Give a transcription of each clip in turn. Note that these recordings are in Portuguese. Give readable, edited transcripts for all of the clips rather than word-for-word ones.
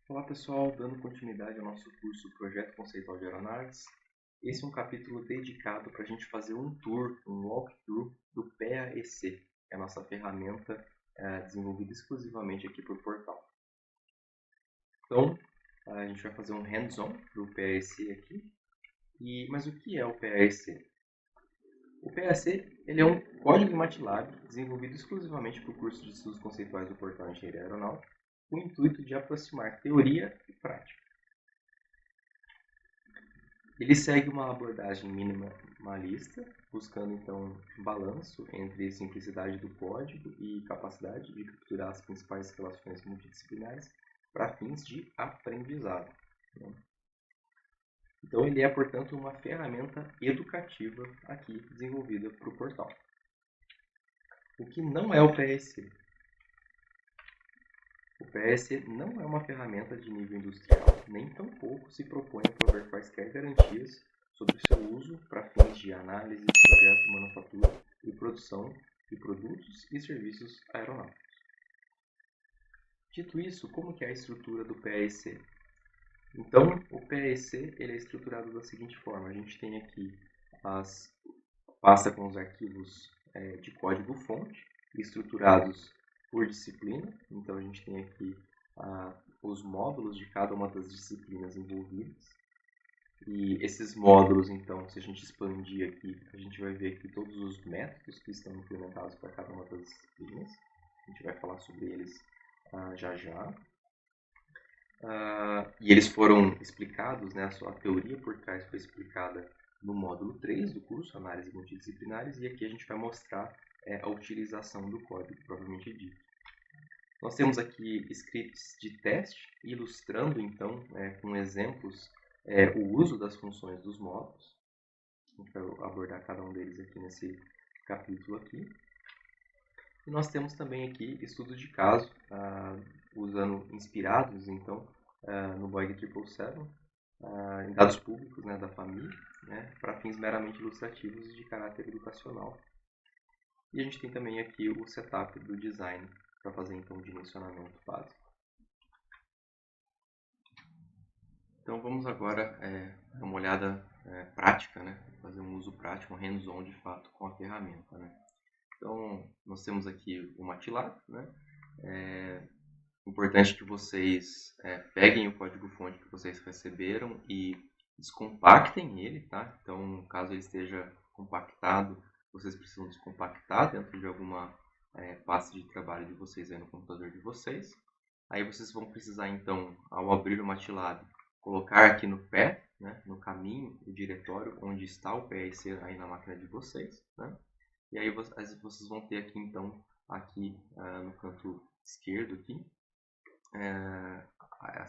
Olá pessoal, dando continuidade ao nosso curso Projeto Conceitual de Aeronaves. Esse é um capítulo dedicado para a gente fazer um tour, um walkthrough do PAEC, que é a nossa ferramenta desenvolvida exclusivamente aqui por Portal. Então, a gente vai fazer um hands-on do PAEC aqui. Mas o que é o PAEC? O PAEC ele é um código em MATLAB desenvolvido exclusivamente para o curso de estudos conceituais do Portal Engenharia Aeronáutica, com o intuito de aproximar teoria e prática. Ele segue uma abordagem minimalista, buscando então um balanço entre simplicidade do código e capacidade de capturar as principais relações multidisciplinares para fins de aprendizado. Então ele é, portanto, uma ferramenta educativa aqui desenvolvida para o portal. O que não é o PSC? O PSC não é uma ferramenta de nível industrial, nem tampouco se propõe a prover quaisquer garantias sobre seu uso para fins de análise, projeto, manufatura e produção de produtos e serviços aeronáuticos. Dito isso, como que é a estrutura do PSC? Então, o PSC ele é estruturado da seguinte forma: a gente tem aqui a pasta com os arquivos de código-fonte, estruturados por disciplina. Então, a gente tem aqui os módulos de cada uma das disciplinas envolvidas. E esses módulos, então, se a gente expandir aqui, a gente vai ver aqui todos os métodos que estão implementados para cada uma das disciplinas. A gente vai falar sobre eles já já. E eles foram explicados, né, a sua teoria por trás foi explicada no módulo 3 do curso, Análise Multidisciplinares, e aqui a gente vai mostrar a utilização do código, propriamente dito. Nós temos aqui scripts de teste, ilustrando então com exemplos o uso das funções dos módulos. A gente vai abordar cada um deles aqui nesse capítulo aqui. E nós temos também aqui estudos de caso, inspirados então no Boeing 777, em dados públicos, né, da família, né, para fins meramente ilustrativos de caráter educacional. E a gente tem também aqui o setup do design para fazer então o dimensionamento básico. Então vamos agora dar uma olhada prática, né, fazer um uso prático, um hands-on de fato com a ferramenta, né. Então nós temos aqui o MATLAB, né. Importante que vocês peguem o código-fonte que vocês receberam e descompactem ele, tá? Então, caso ele esteja compactado, vocês precisam descompactar dentro de alguma pasta de trabalho de vocês aí no computador de vocês. Aí vocês vão precisar, então, ao abrir o MATLAB, colocar aqui no path, né, no caminho, o diretório onde está o PIC aí na máquina de vocês, né? E aí vocês vão ter aqui, então, aqui no canto esquerdo aqui,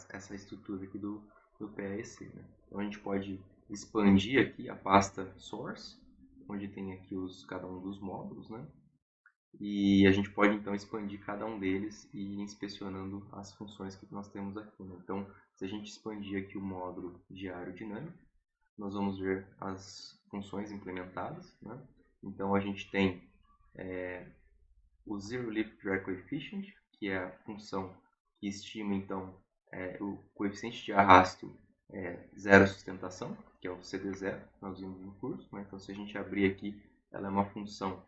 essa estrutura aqui do PAEC. Né? Então a gente pode expandir aqui a pasta source, onde tem aqui cada um dos módulos, né? E a gente pode então expandir cada um deles e ir inspecionando as funções que nós temos aqui. Né? Então, se a gente expandir aqui o módulo de aerodinâmica, nós vamos ver as funções implementadas. Né? Então a gente tem o Zero Lift Drag Coefficient, que é a função que estima então o coeficiente de arrasto zero sustentação, que é o CD0, que nós vimos no curso. Né? Então, se a gente abrir aqui, ela é uma função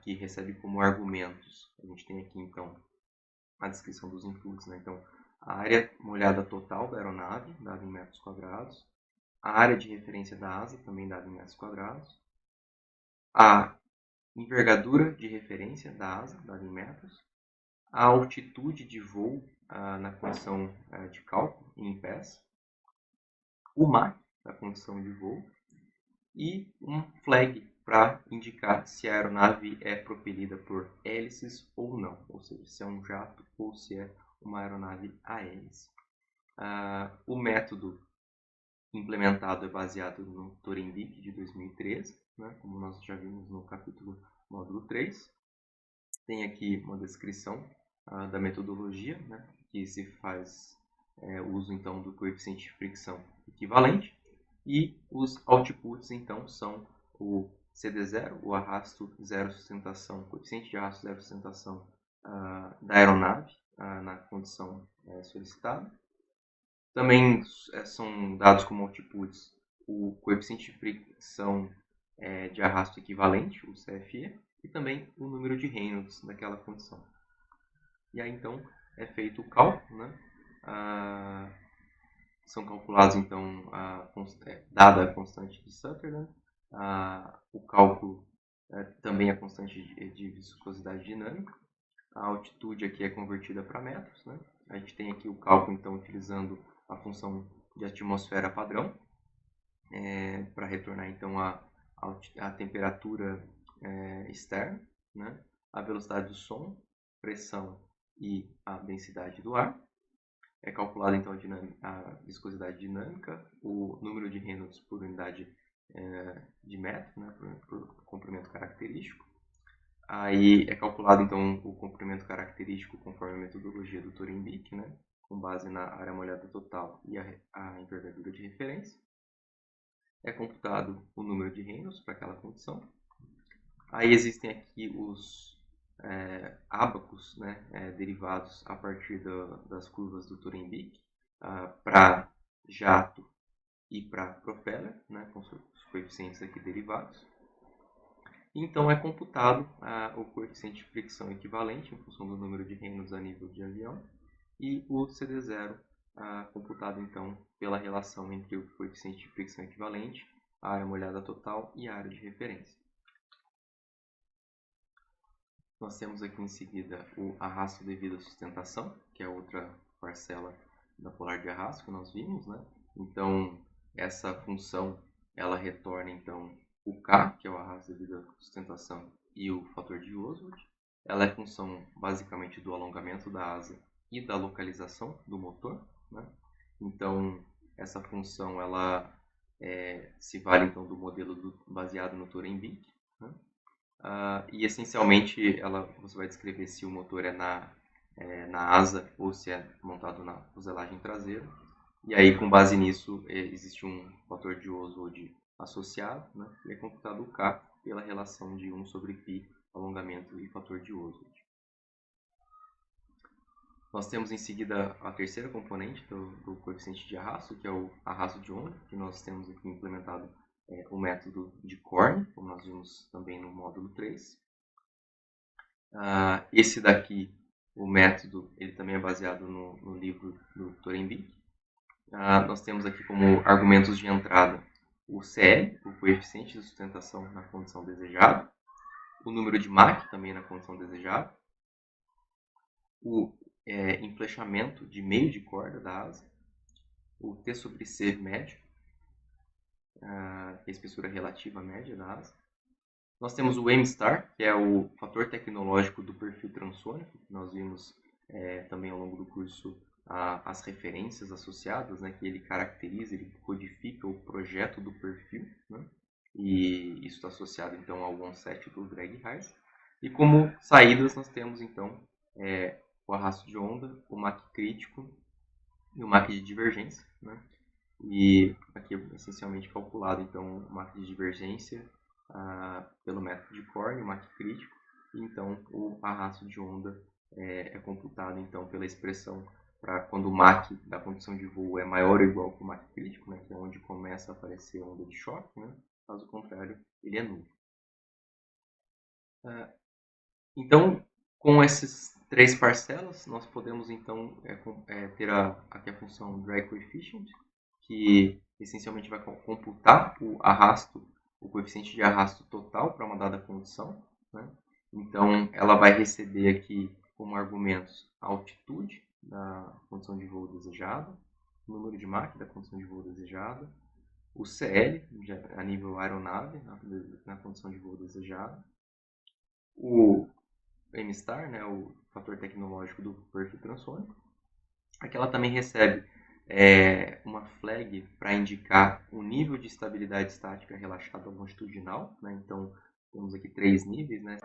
que recebe como argumentos. A gente tem aqui então a descrição dos inputs. Né? Então, a área molhada total da aeronave, dada em metros quadrados, a área de referência da asa, também dada em metros quadrados, a envergadura de referência da asa, dada em metros, a altitude de voo na condição de cálculo em pés, o Mach da condição de voo e um flag para indicar se a aeronave é propelida por hélices ou não, ou seja, se é um jato ou se é uma aeronave a hélice. O método implementado é baseado no Torenvik de 2013, né, como nós já vimos no capítulo módulo 3. Tem aqui uma descrição da metodologia, né, que se faz uso então do coeficiente de fricção equivalente, e os outputs então são o CD0, o arrasto zero sustentação, coeficiente de arrasto zero sustentação da aeronave na condição solicitada, Também são dados como altitudes o coeficiente de fricção de arrasto equivalente, o CFE, e também o número de Reynolds daquela condição. E aí então é feito o cálculo, né? São calculados então, dada a constante de Sutherland, o cálculo também a constante de viscosidade dinâmica, a altitude aqui é convertida para metros, né? A gente tem aqui o cálculo então utilizando a função de atmosfera padrão, para retornar então a temperatura externa, né? A velocidade do som, pressão e a densidade do ar. É calculada então a viscosidade dinâmica, o número de Reynolds por unidade de metro, né, por comprimento característico. Aí é calculado então o comprimento característico conforme a metodologia do Torenbeek, né, com base na área molhada total e a envergadura de referência. É computado o número de Reynolds para aquela condição. Aí existem aqui os ábacos, né, derivados a partir das curvas do Torenbeek para jato e para propeller, né, com os coeficientes aqui derivados. Então é computado o coeficiente de fricção equivalente em função do número de Reynolds a nível de avião e o CD0 computado então pela relação entre o coeficiente de fricção equivalente, a área molhada total e a área de referência. Nós temos aqui em seguida o arrasto devido à sustentação, que é outra parcela da polar de arrasto que nós vimos, né? Então, essa função, ela retorna então o K, que é o arrasto devido à sustentação, e o fator de Oswald. Ela é função basicamente do alongamento da asa e da localização do motor, né? Então, essa função ela se vale então do modelo baseado no Torenbeek, né? E essencialmente você vai descrever se o motor é na asa ou se é montado na fuselagem traseira. E aí, com base nisso, existe um fator de Oswald associado, né? E é computado o K pela relação de 1 sobre π, alongamento e fator de Oswald. Nós temos em seguida a terceira componente do coeficiente de arrasto, que é o arrasto de onda, que nós temos aqui implementado o método de Korn, como nós vimos também no módulo 3. Esse daqui, o método, ele também é baseado no livro do Torenbeek. Nós temos aqui como argumentos de entrada o CL, o coeficiente de sustentação na condição desejada, o número de Mach também na condição desejada, o enflechamento de meio de corda da asa, o T sobre C médio, a espessura relativa média da asa. Nós temos o M-star, que é o fator tecnológico do perfil transônico, que nós vimos também ao longo do curso as referências associadas, né, que ele caracteriza, ele codifica o projeto do perfil, né, e isso está associado então ao onset do drag race. E como saídas nós temos então o arrasto de onda, o Mach crítico e o Mach de divergência, né? E aqui é essencialmente calculado então o Mach de divergência pelo método de Korn, o Mach crítico, e então o arrasto de onda é computado então pela expressão para quando o Mach da condição de voo é maior ou igual que o Mach crítico, né, que é onde começa a aparecer a onda de choque, né? Caso contrário, ele é nulo. Então, com essas três parcelas, nós podemos então ter aqui a função drag coefficient, que essencialmente vai computar o coeficiente de arrasto total para uma dada condição, né? Então, ela vai receber aqui como argumentos a altitude da condição de voo desejada, o número de Mach da condição de voo desejada, o CL, a nível aeronave, na condição de voo desejada, o M-star, né, o fator tecnológico do perfil transônico. Aqui ela também recebe uma flag para indicar o nível de estabilidade estática relaxada longitudinal, né? Então temos aqui 3 níveis, né?